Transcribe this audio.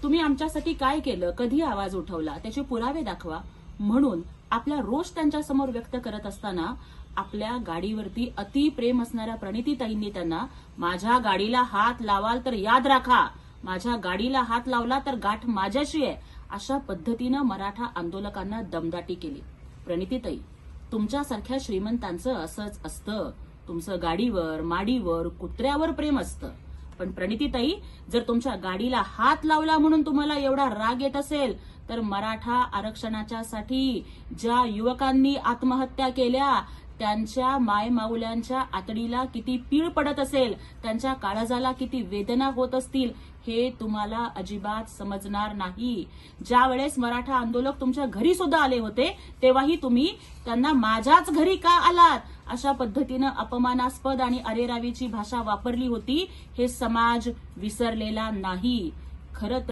तुम्ही आमच्यासाठी काय केलं, कधी आवाज उठवला, त्याचे पुरावे दाखवा म्हणून आपला रोष त्यांच्या समोर व्यक्त करत असताना आपल्या गाडीवरती अतिप्रेम असणाऱ्या प्रणितीताईंनी त्यांना, माझ्या गाडीला हात लावाल तर याद राखा, माझ्या गाडीला हात लावला तर गाठ माझ्याशी आहे, अशा पद्धतीनं मराठा आंदोलकांना दमदाटी केली. प्रणितीताई, तुमच्यासारख्या श्रीमंतांचं असंच असतं. तुमचं गाडीवर, माडीवर, कुत्र्यावर प्रेम असतं. पण प्रणितीताई, जर तुमच्या गाडीला हात लावला म्हणून तुम्हाला एवढा राग येत असेल तर मराठा आरक्षणाच्या साठी ज्या युवकांनी आत्महत्या केल्या त्यांच्या मायमाऊल्यांच्या आतडीला किती पीळ पडत असेल, त्यांच्या काळजाला किती वेदना होत असतील, हे तुम्हाला अजिबात समजणार नाही. ज्या वेळेस मराठा आंदोलक तुमच्या घरी सुद्धा आले होते तेव्हाही तुम्ही त्यांना माझ्याच घरी का आलात अशा पद्धतीनं अपमानास्पद आणि अरेरावीची भाषा वापरली होती. हे समाज विसरलेला नाही. खरं